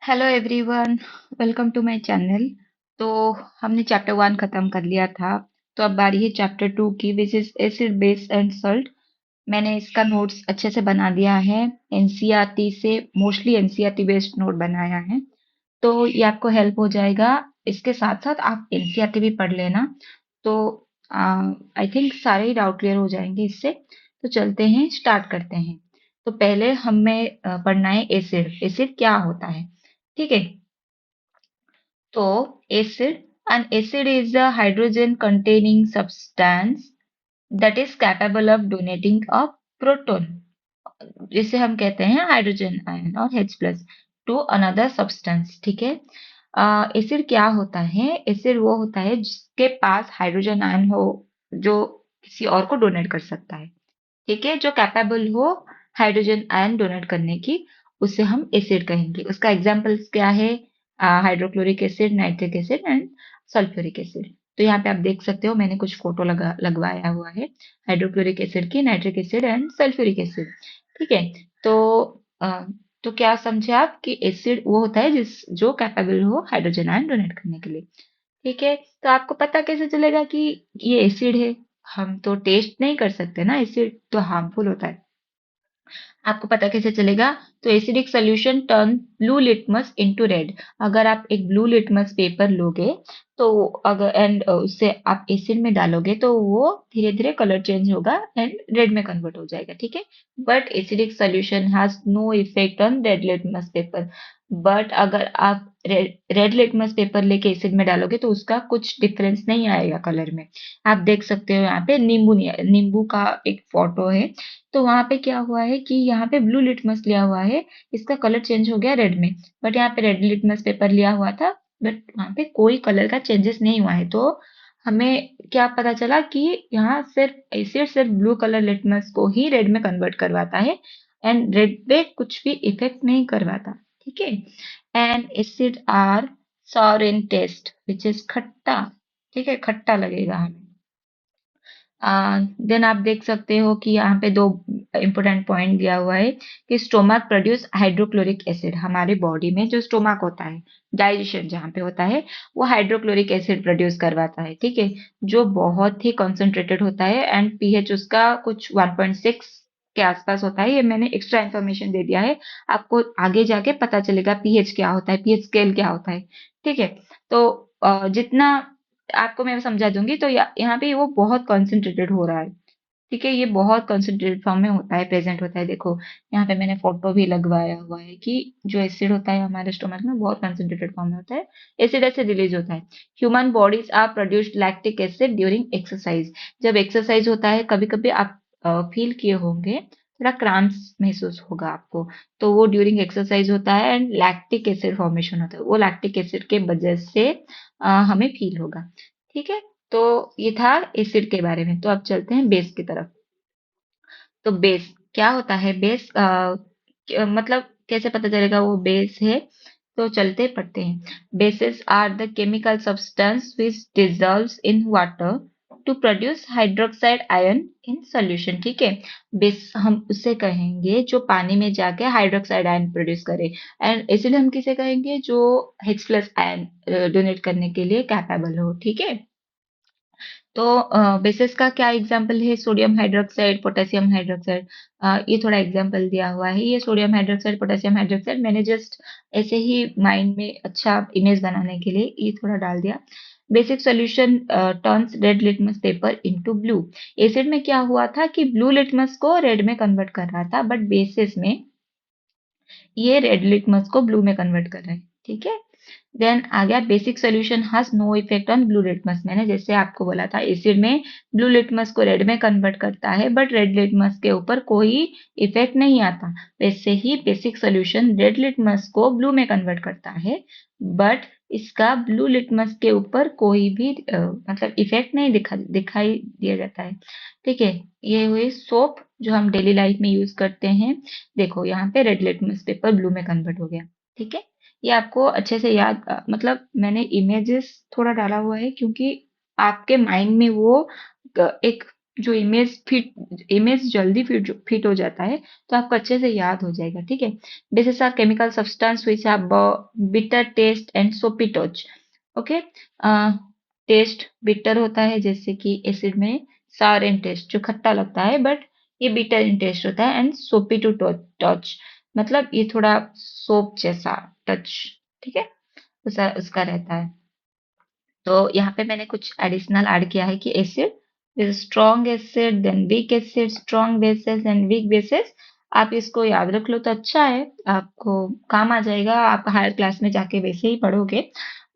Hello everyone, welcome to my channel. तो हमने chapter 1 खत्म कर लिया था। तो अब बारी है चैप्टर 2 की, which is acid base and salt. मैंने इसका नोट्स अच्छे से बना दिया है। एनसीईआरटी से मोस्टली एनसीईआरटी बेस्ड नोट बनाया है, तो ये आपको हेल्प हो जाएगा। इसके साथ साथ आप एनसीईआरटी भी पढ़ लेना, तो आई थिंक सारे ही डाउट क्लियर हो जाएंगे इससे। तो चलते हैं, स्टार्ट करते हैं। तो पहले हमें पढ़ना है एसिड। एसिड क्या होता है, ठीक है। तो acid, an acid is a hydrogen containing substance that is capable of donating a proton, जिसे हम कहते हैं हाइड्रोजन आयन और H plus two another substance, ठीक है। एसिड क्या होता है? एसिड वो होता है जिसके पास हाइड्रोजन आयन हो, जो किसी और को डोनेट कर सकता है, ठीक है। जो कैपेबल हो हाइड्रोजन आयन डोनेट करने की, उसे हम एसिड कहेंगे। उसका एग्जाम्पल्स क्या है? Hydrochloric acid, nitric acid and sulphuric acid. तो यहाँ पे आप देख सकते हो, मैंने कुछ फोटो लगवाया हुआ है हाइड्रोक्लोरिक एसिड की, nitric acid and sulphuric acid, ठीक है। तो अ, तो क्या समझे आप कि एसिड वो होता है जो कैपेबल हो हाइड्रोजन आयन डोनेट करने के लिए, ठीक है। तो आपको पता कैसे चलेगा कि ये एसिड है? हम तो टेस्ट नहीं कर सकते ना, एसिड तो हार्मफुल होता है। आपको पता कैसे चलेगा? तो acidic solution turn blue litmus into red. अगर आप एक ब्लू लिटमस पेपर लोगे, तो अगर एंड उससे आप एसिड में डालोगे, तो वो धीरे धीरे कलर चेंज होगा एंड रेड में कन्वर्ट हो जाएगा, ठीक है। But acidic solution has no effect on red litmus paper. But अगर आप रेड लिटमस पेपर लेके एसिड में डालोगे, तो उसका कुछ डिफरेंस नहीं आएगा कलर में। आप देख सकते हो, यहाँ पे नींबू का एक फोटो है। तो वहां पे क्या हुआ है कि यहाँ पे ब्लू लिटमस लिया हुआ है, इसका कलर चेंज हो गया रेड में। बट यहाँ पे रेड लिटमस पेपर लिया हुआ था, बट वहां पे कोई कलर का चेंजेस नहीं हुआ है। तो हमें क्या पता चला कि यहाँ सिर्फ एसिड सिर्फ ब्लू कलर लिटमस को ही रेड में कन्वर्ट करवाता है, एंड रेड पे कुछ भी इफेक्ट नहीं करवाता, ठीक है। And acid are sour in taste, which is खट्टा, ठीक है, खट्टा लगेगा हमें। देन आप देख सकते हो कि यहाँ पे दो इंपॉर्टेंट पॉइंट दिया हुआ है कि स्टोमक प्रोड्यूस हाइड्रोक्लोरिक एसिड। हमारे बॉडी में जो स्टोमक होता है, डाइजेशन जहाँ पे होता है, वो हाइड्रोक्लोरिक एसिड प्रोड्यूस करवाता है, ठीक है। जो बहुत ही कंसंट्रेटेड होता है एंड पीएच उसका कुछ 1.6 के आसपास होता है। ये मैंने एक्स्ट्रा इन्फॉर्मेशन दे दिया है, आपको आगे जाके पता चलेगा पीएच क्या होता है, पीएच स्केल क्या होता है, ठीक है। तो जितना आपको मैं समझा दूंगी, तो यहाँ पे वो बहुत कंसंट्रेटेड हो रहा है, ठीक है। ये बहुत कंसंट्रेटेड फॉर्म में होता है, प्रेजेंट होता है। देखो यहाँ पे मैंने फोटो भी लगवाया हुआ है कि जो एसिड होता है हमारे स्टोमक में, बहुत कंसंट्रेटेड फॉर्म में होता है। एसिड ऐसे रिलीज होता है। Human bodies are produced lactic acid during exercise. जब एक्सरसाइज होता है, कभी कभी आप फील किए होंगे, थोड़ा क्राम्स महसूस होगा आपको, तो वो ड्यूरिंग एक्सरसाइज होता है एंड लैक्टिक एसिड फॉर्मेशन होता है। वो लैक्टिक एसिड के वजह से हमें फील होगा, ठीक है। तो ये था एसिड के बारे में। तो अब चलते हैं बेस की तरफ। तो बेस क्या होता है? बेस मतलब कैसे पता चलेगा वो बेस है? तो चलते पढ़ते हैं। Bases are the chemical substance which dissolves in water to produce hydroxide ion in solution, ठीक है। बेस हम उसे कहेंगे जो पानी में जाके हाइड्रोक्साइड आयन प्रोड्यूस करे। एंड एसिड हम किसे कहेंगे? जो H प्लस आयन डोनेट करने के लिए कैपेबल हो, ठीक है। तो बेसिस का क्या एग्जाम्पल है? Sodium hydroxide, potassium hydroxide. ये थोड़ा एग्जाम्पल दिया हुआ है। ये सोडियम हाइड्रोक्साइड, पोटेशियम हाइड्रोक्साइड मैंने जस्ट ऐसे ही माइंड में अच्छा इमेज बनाने के लिए ये थोड़ा डाल दिया। Basic solution turns red litmus paper into blue. Acid में क्या हुआ था कि ब्लू लिटमस को रेड में कन्वर्ट कर रहा था, बट बेसिस में ये रेड लिटमस को ब्लू में कन्वर्ट कर रहा है, ठीक है। देन आ गया basic solution has no effect on blue litmus. मैंने जैसे आपको बोला था, एसिड में ब्लू लिटमस को रेड में कन्वर्ट करता है, बट रेड लिटमस के ऊपर कोई इफेक्ट नहीं आता। वैसे ही बेसिक सोल्यूशन रेड लिटमस को ब्लू में कन्वर्ट करता है, बट इसका ब्लू लिटमस के ऊपर कोई भी मतलब इफेक्ट नहीं दिखाई दिया जाता है, ठीक है। ये हुई सोप जो हम डेली लाइफ में यूज करते हैं। देखो यहाँ पे रेड लिटमस पेपर ब्लू में कन्वर्ट हो गया, ठीक है। ये आपको अच्छे से याद मतलब मैंने इमेजेस थोड़ा डाला हुआ है, क्योंकि आपके माइंड में वो एक जो इमेज जल्दी फिट हो जाता है, तो आपको अच्छे से याद हो जाएगा, ठीक है। Bases are chemical substance which have bitter taste and soapy touch. Okay, taste bitter होता है, जैसे कि एसिड में सार इन टेस्ट जो खट्टा लगता है, बट ये बिटर इन टेस्ट होता है। एंड सोपी टू टच, मतलब ये थोड़ा सोप जैसा टच, ठीक है, उसका रहता है। तो यहाँ पे मैंने कुछ एडिशनल ऐड किया है कि acid strong acid, then weak acid, strong bases and weak bases. आप इसको याद रख लो तो अच्छा है, आपको काम आ जाएगा, आप हायर क्लास में जाके वैसे ही पढ़ोगे,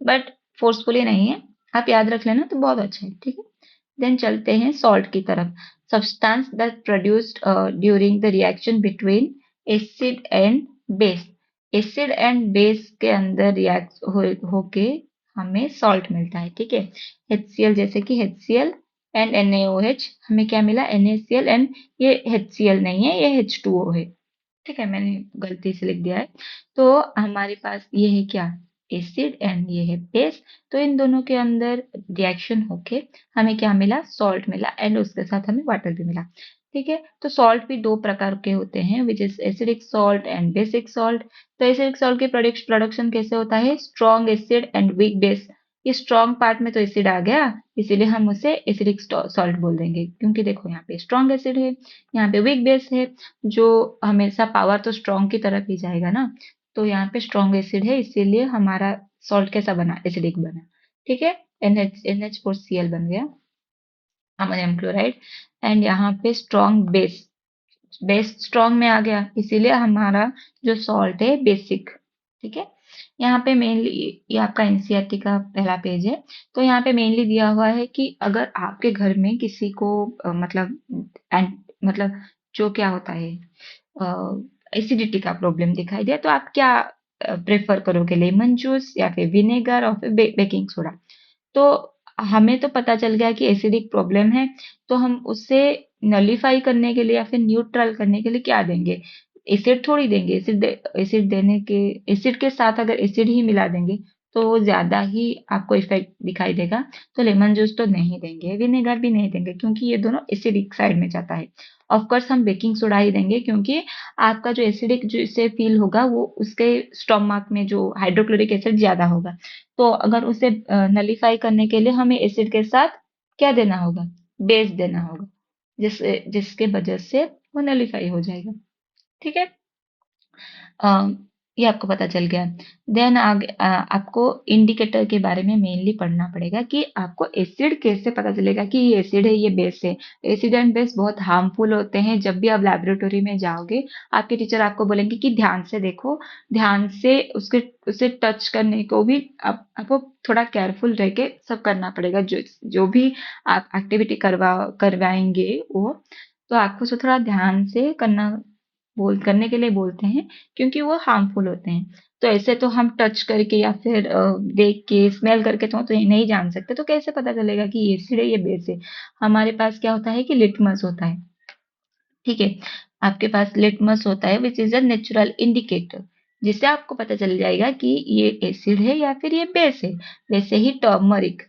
बट फोर्सफुली नहीं है, आप याद रख लेना तो बहुत अच्छा है, ठीक है। देन चलते हैं सॉल्ट की तरफ। Substance that produced during the reaction between acid and base. Acid and base के अंदर रिएक्ट होके हमें सॉल्ट मिलता है, ठीक है। HCl, जैसे कि HCl एंड NaOH, हमें क्या मिला, NaCl, एंड ये HCl नहीं है, ये H2O है, ठीक है, मैंने गलती से लिख दिया है। तो हमारे पास ये है क्या, एसिड, एंड ये है बेस। तो इन दोनों के अंदर रिएक्शन होके हमें क्या मिला, सॉल्ट मिला, एंड उसके साथ हमें वाटर भी मिला, ठीक है। तो सॉल्ट भी दो प्रकार के होते हैं, which is acidic salt and basic salt. तो एसिडिक सॉल्ट के प्रोडक्शन कैसे होता है, strong acid and weak base. ये स्ट्रॉन्ग पार्ट में तो एसिड आ गया, इसीलिए हम उसे एसिडिक सॉल्ट बोल देंगे, क्योंकि देखो यहाँ पे स्ट्रॉन्ग एसिड है, यहाँ पे वीक बेस है, जो हमेशा पावर तो स्ट्रॉन्ग की तरफ ही जाएगा ना। तो यहाँ पे स्ट्रॉन्ग एसिड है, इसीलिए हमारा सॉल्ट कैसा बना, एसिडिक बना, ठीक है। NH4Cl बन गया, अमोनियम क्लोराइड। एंड यहाँ पे स्ट्रॉन्ग बेस, बेस स्ट्रॉन्ग में आ गया, इसीलिए हमारा जो सॉल्ट है बेसिक, ठीक है। यहाँ पे मेनली ये आपका एनसीईआरटी का पहला पेज है। तो यहाँ पे मेनली दिया हुआ है कि अगर आपके घर में किसी को मतलब जो क्या होता है, एसिडिटी का प्रॉब्लम दिखाई दिया, तो आप क्या प्रेफर करोगे, लेमन जूस या फिर विनेगर और फिर बेकिंग सोडा। तो हमें तो पता चल गया कि एसिडिक प्रॉब्लम है, तो हम उससे नलीफाई करने के लिए या फिर न्यूट्रल करने के लिए क्या देंगे, एसिड थोड़ी देंगे। एसिड देने के, एसिड के साथ अगर एसिड ही मिला देंगे तो वो ज्यादा ही आपको इफेक्ट दिखाई देगा। तो लेमन जूस तो नहीं देंगे, विनेगर भी नहीं देंगे, क्योंकि ये दोनों एसिडिक साइड में जाता है। ऑफ कोर्स हम बेकिंग सोडा ही देंगे, क्योंकि आपका जो एसिडिक जो इसे फील होगा वो उसके स्टोमक में जो हाइड्रोक्लोरिक एसिड ज्यादा होगा। तो अगर उसे नलीफाई करने के लिए हमें एसिड के साथ क्या देना होगा, बेस देना होगा, जिसके वजह से वो नलीफाई हो जाएगा, ठीक है। अ, ये आपको पता चल गया। देन आगे आपको इंडिकेटर के बारे में मेनली पढ़ना पड़ेगा कि आपको एसिड कैसे पता चलेगा कि ये एसिड है, ये बेस है। एसिड एंड बेस बहुत हार्मफुल होते हैं। जब भी आप लेबोरेटरी में जाओगे, आपके टीचर आपको बोलेंगे कि ध्यान से देखो, ध्यान से उसे टच करने को भी आपको थोड़ा केयरफुल रह के सब करना पड़ेगा। जो भी आप एक्टिविटी करवाएंगे वो, तो आपको उसे थोड़ा ध्यान से करने के लिए बोलते हैं, क्योंकि वो हार्मफुल होते हैं। तो ऐसे तो हम टच करके या फिर देख के स्मेल करके तो ये नहीं जान सकते। तो कैसे पता चलेगा कि ये एसिड है, ये बेस है। हमारे पास क्या होता है कि लिटमस होता है, ठीक है। आपके पास लिटमस होता है, which is a natural indicator, जिससे आपको पता चल जाएगा कि ये एसिड है या फिर ये बेस है। वैसे ही turmeric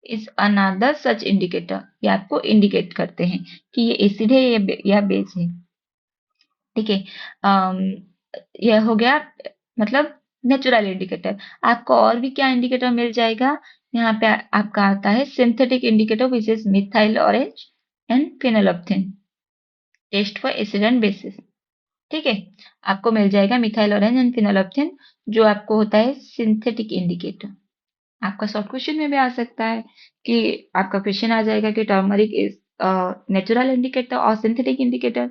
is another such indicator, ये आपको इंडिकेट करते हैं कि ये एसिड है या बेस है, ठीक है। अम, यह हो गया मतलब नेचुरल इंडिकेटर। आपको और भी क्या इंडिकेटर मिल जाएगा, यहाँ पे आपका आता है synthetic indicator, which is methyl orange and phenolphthalein, test for acid and basis, ठीक है। आपको मिल जाएगा मिथाइल ऑरेंज एंड फिनोल्फ्थेन, जो आपको होता है सिंथेटिक इंडिकेटर। आपका शॉर्ट क्वेश्चन में भी आ सकता है कि आपका क्वेश्चन आ जाएगा कि टर्मरिक इज नेचुरल इंडिकेटर और सिंथेटिक इंडिकेटर,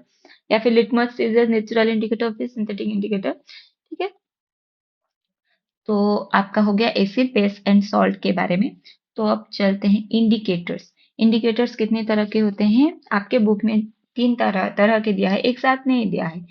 या फिर litmus is a natural indicator फिर सिंथेटिक इंडिकेटर, ठीक है। तो आपका हो गया एसिड बेस एंड सॉल्ट के बारे में। तो अब चलते हैं इंडिकेटर्स। इंडिकेटर्स कितने तरह के होते हैं, आपके बुक में तीन तरह तरह के दिया है, एक साथ नहीं दिया है।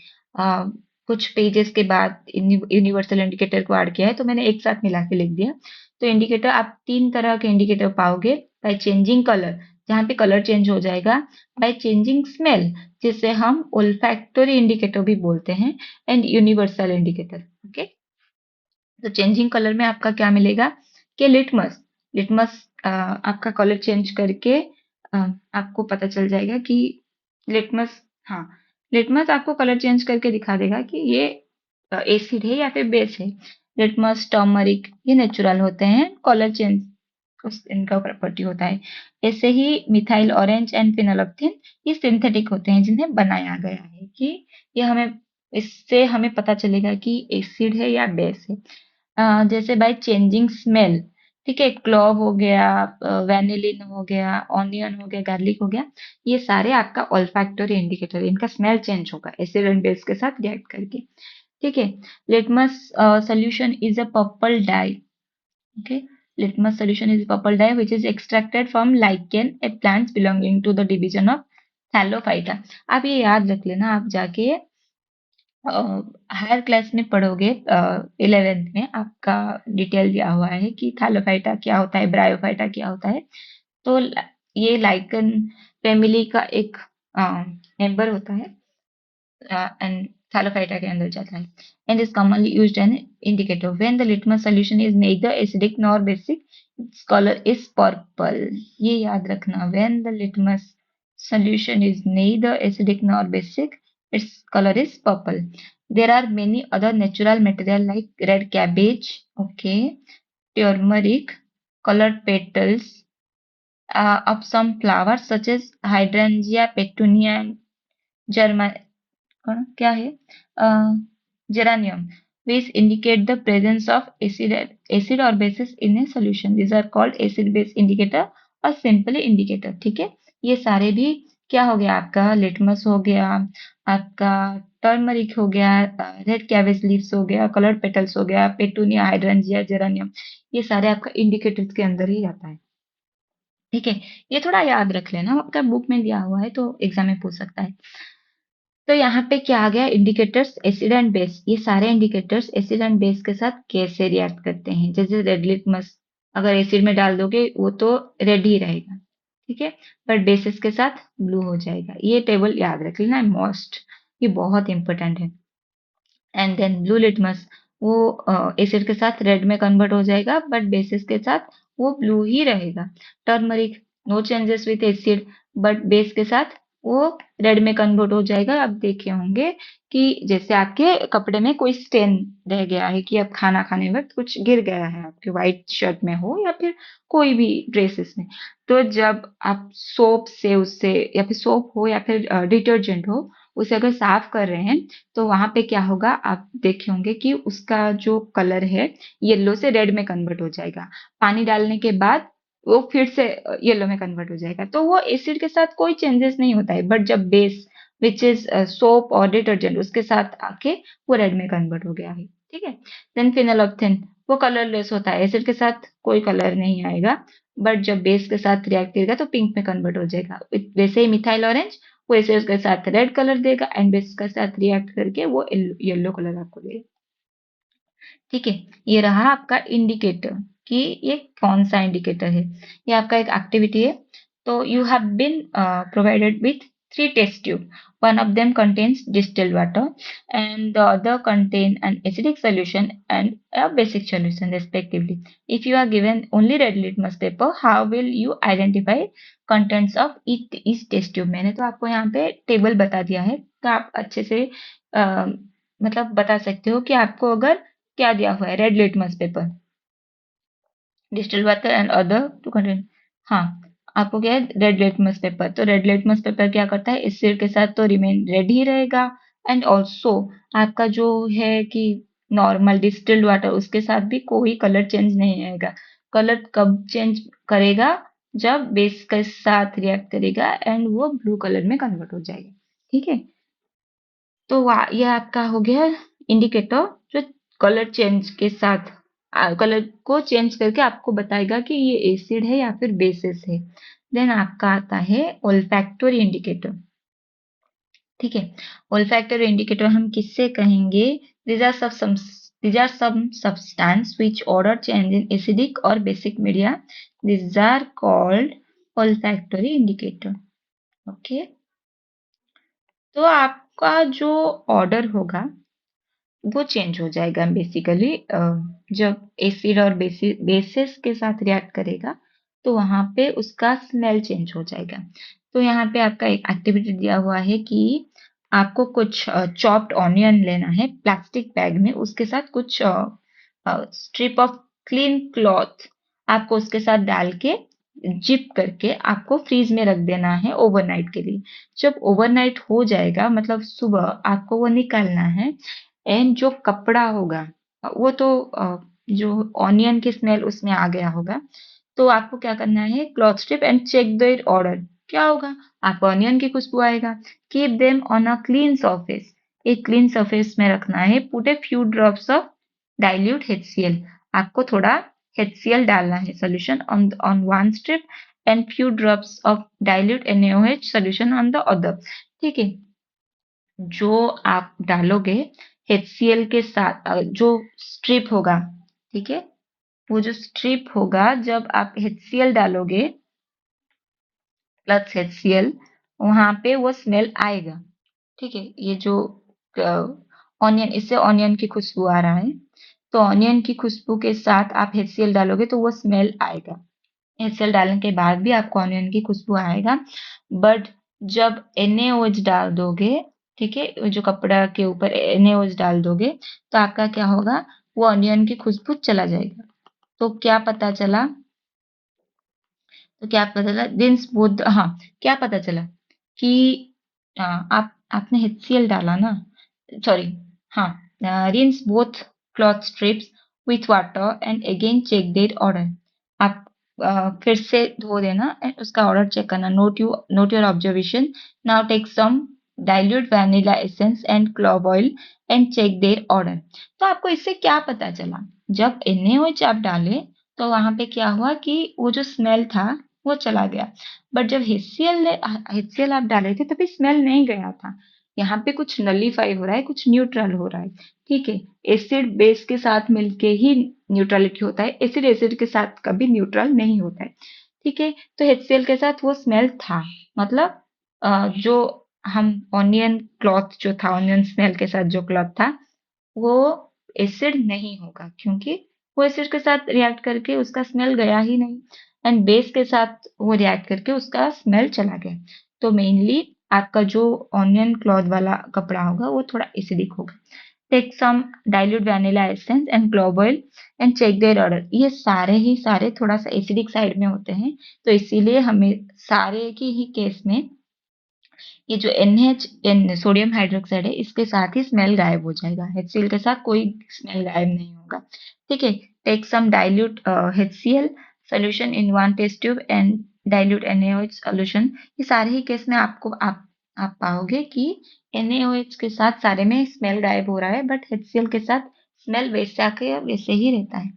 कुछ पेजेस के बाद यूनिवर्सल इंडिकेटर को ऐड किया है, तो मैंने एक साथ मिला के लिख दिया। तो इंडिकेटर आप तीन तरह के इंडिकेटर पाओगे, बाय चेंजिंग कलर, जहाँ पे कलर चेंज हो जाएगा, बाय चेंजिंग स्मेल, जिसे हम ओल्फैक्टरी इंडिकेटर भी बोलते हैं, एंड यूनिवर्सल इंडिकेटर, ओके। तो चेंजिंग कलर में आपका क्या मिलेगा कि लिटमस, लिटमस आपका कलर चेंज करके आपको पता चल जाएगा कि लिटमस, हाँ, लिटमस आपको कलर चेंज करके दिखा देगा कि ये एसिड है या फिर बेस है। लिटमस, टर्मरिक ये नेचुरल होते हैं, कलर चेंज उस इनका प्रॉपर्टी होता है। ऐसे ही मिथाइल ऑरेंज एंड फिनोलेप्थीन ये सिंथेटिक होते हैं जिन्हें बनाया गया है कि ये हमें, इससे हमें पता चलेगा कि एसिड है या बेस है। जैसे बाय चेंजिंग स्मेल, ठीक है, क्लोव हो गया, वैनिलिन हो गया, ऑनियन हो गया, गार्लिक हो गया, ये सारे आपका ऑल्फैक्टरी इंडिकेटर, इनका स्मेल चेंज होगा एसिड एंड बेस के साथ रिएक्ट करके। ठीक है। Litmus solution is a purple dye. Okay. Litmus solution is purple dye which is extracted from lichen, a plant belonging to the division of Thallophyta. आप ये याद रख लेना, आप जाके हायर क्लास में पढ़ोगे, 11th में आपका डिटेल दिया हुआ है कि थैलोफाइटा क्या होता है, ब्रायोफाइटा क्या होता है। तो ये लाइकन फैमिली का एक मेंबर होता है एंड थैलोफाइटा के अंदर जाता है and is commonly used as an indicator. When the litmus solution is neither acidic nor basic, its color is purple. ये याद रखना, when the litmus solution is neither acidic nor basic, its color is purple. There are many other natural material like red cabbage, okay, turmeric, colored petals of some flowers such as hydrangea, petunia, german क्या है, geranium, which indicate the presence of acid or bases in a solution. These are called acid base indicator और simple indicator. ठीक है, ये सारे भी क्या हो गया, आपका लिटमस हो गया, आपका टर्मरिक हो गया, रेड कैबेज लीव्स हो गया, कलर्ड पेटल्स हो गया, पेटूनिया, हाइड्रेंजिया, जेरानियम, ये सारे आपका इंडिकेटर्स के अंदर ही आता है। ठीक है, ये थोड़ा याद रख लेना, आपका बुक में दिया हुआ है तो एग्जाम में पूछ सकता है। तो यहाँ पे क्या आ गया, इंडिकेटर्स एसिड एंड बेस, ये सारे इंडिकेटर्स एसिड एंड बेस के साथ कैसे रिएक्ट करते हैं। जैसे रेड लिटमस अगर एसिड में डाल दोगे वो तो रेड ही रहेगा, ठीक है, बट बेसिस के साथ ब्लू हो जाएगा। ये टेबल याद रख लेना, मोस्ट, ये बहुत इंपॉर्टेंट है। एंड देन ब्लू लिटमस, वो एसिड के साथ रेड में कन्वर्ट हो जाएगा बट बेसिस के साथ वो ब्लू ही रहेगा। Turmeric, no changes with acid but base के साथ वो रेड में कन्वर्ट हो जाएगा। आप देखे होंगे कि जैसे आपके कपड़े में कोई स्टेन रह गया है कि अब खाना खाने वक्त कुछ गिर गया है आपके व्हाइट शर्ट में हो या फिर कोई भी ड्रेसेस में, तो जब आप सोप से उससे, या फिर सोप हो या फिर डिटर्जेंट हो, उसे अगर साफ कर रहे हैं तो वहां पे क्या होगा, आप देखे होंगे कि उसका जो कलर है येलो से रेड में कन्वर्ट हो जाएगा। पानी डालने के बाद वो फिर से येलो में कन्वर्ट हो जाएगा। तो वो एसिड के साथ कोई चेंजेस नहीं होता है, बट जब बेस विच इज सोप और डिटर्जेंट उसके साथ आके वो रेड में कन्वर्ट हो गया है। ठीक है। देन फिनोलेप्थेन, वो कलरलेस होता है, एसिड के साथ कोई कलर नहीं आएगा, बट जब बेस के साथ रिएक्ट करेगा तो पिंक में कन्वर्ट हो जाएगा। वैसे ही मिथाइल ऑरेंज, वो एसिड के साथ रेड कलर देगा एंड बेस के साथ रिएक्ट करके वो येलो कलर आपको देगा। ठीक है, ये रहा आपका इंडिकेटर कि ये कौन सा इंडिकेटर है। ये आपका एक एक्टिविटी है। तो you have been provided with 3 test tube. One of them contains distilled water and the other contain an acidic solution and a basic solution respectively. If you are given only red litmus paper, how will you identify contents of each test tube? मैंने तो आपको यहाँ पे table बता दिया है, तो आप अच्छे से मतलब बता सकते हो कि आपको अगर क्या दिया हुआ है, red litmus paper, distil water and other two contain, हाँ, आपको क्या है, रेड लिटमस पेपर। तो रेड लिटमस पेपर क्या करता है, एसिड के साथ तो रिमेन रेड ही रहेगा एंड ऑल्सो आपका जो है कि नॉर्मल डिस्टिल्ड वाटर उसके साथ भी कोई कलर चेंज नहीं आएगा। कलर कब चेंज करेगा, जब बेस के साथ रिएक्ट करेगा एंड वो ब्लू कलर में कन्वर्ट हो जाएगा। ठीक है, तो ये आपका हो गया इंडिकेटर जो कलर चेंज के साथ कलर को चेंज करके आपको बताएगा कि ये एसिड है या फिर बेसिस है। देन आपका आता है ओल्फैक्टरी इंडिकेटर। ठीक है, ओल्फैक्टरी इंडिकेटर हम किससे कहेंगे, these are some substance which order change in acidic or basic media. These are called olfactory indicator. Okay, तो आपका जो ऑर्डर होगा वो चेंज हो जाएगा बेसिकली जब एसिड और बेसिस के साथ रिएक्ट करेगा तो वहां पे उसका स्मेल चेंज हो जाएगा। तो यहाँ पे आपका एक एक्टिविटी दिया हुआ है कि आपको कुछ चॉप्ड ऑनियन लेना है प्लास्टिक बैग में, उसके साथ कुछ स्ट्रिप ऑफ क्लीन क्लॉथ आपको उसके साथ डाल के जिप करके आपको फ्रीज में रख देना है ओवरनाइट के लिए। जब ओवरनाइट हो जाएगा मतलब सुबह आपको वो निकालना है। एंड जो कपड़ा होगा वो तो जो ऑनियन की स्मेल उसमें आ गया होगा, तो आपको क्या करना है, cloth strip and check their odour. क्या होगा, आपको ऑनियन की खुशबू आएगा। Keep them on a clean surface, एक क्लीन सरफेस में रखना है। Put a few drops of dilute HCl, आपको थोड़ा HCl डालना है solution on one strip and few drops of dilute NaOH solution on the other. ठीक है, जो आप डालोगे HCl के साथ जो स्ट्रिप होगा, ठीक है, वो जो स्ट्रिप होगा जब आप HCl डालोगे प्लस HCl, वहां पे वो स्मेल आएगा। ठीक है, ये जो ऑनियन, इससे ऑनियन की खुशबू आ रहा है, तो ऑनियन की खुशबू के साथ आप HCl डालोगे तो वो स्मेल आएगा। HCl डालने के बाद भी आपको ऑनियन की खुशबू आएगा। बट जब NaOH डाल दोगे, ठीक है, जो कपड़ा के ऊपर NaOH डाल दोगे, तो आपका क्या होगा, वो ऑनियन की खुशबू चला जाएगा। तो क्या पता चला, तो क्या पता चला दिन्स बोथ, हाँ, क्या पता चला कि आपने HCl डाला ना, सॉरी, हाँ, rinse both cloth strips with water and again check their odour. आप फिर से धो देना एंड उसका ऑर्डर चेक करना। Note your observation. Now take some dilute vanilla essence and clove oil and check their odour. तो आपको इससे क्या पता चला, जब NaOH आप डाले तो वहां पे क्या हुआ कि वो जो स्मेल था वो चला गया। बट जब HCl आप डाले थे तभी स्मेल नहीं गया था। यहाँ पे कुछ नलीफाई हो रहा है, कुछ न्यूट्रल हो रहा है। ठीक है, एसिड बेस के साथ मिलके ही न्यूट्रलिटी होता है, एसिड एसिड के साथ कभी न्यूट्रल नहीं होता है। ठीक है, तो HCl के साथ वो स्मेल था, मतलब जो हम ऑनियन क्लॉथ जो था, ऑनियन स्मेल के साथ जो क्लॉथ था, वो एसिड नहीं होगा, क्योंकि वो एसिड के साथ रिएक्ट करके उसका स्मेल गया ही नहीं, एंड बेस के साथ वो रिएक्ट करके उसका स्मेल चला गया। तो मेनली आपका जो ऑनियन क्लॉथ वाला कपड़ा होगा वो थोड़ा एसिडिक होगा। Take some dilute vanilla essence and clove oil and check their odour. ये सारे ही सारे थोड़ा सा एसिडिक साइड में होते हैं, तो इसीलिए हमें सारे की ही केस में ये जो NH सोडियम हाइड्रोक्साइड है इसके साथ ही स्मेल गायब हो जाएगा, HCl के साथ कोई स्मेल गायब नहीं होगा। ठीक है, take some dilute HCl solution in one test tube and dilute NaOH solution. ये सारे ही केस में आप पाओगे कि NaOH के साथ सारे में स्मेल गायब हो रहा है, बट HCl के साथ स्मेल वैसा के वैसे ही रहता है।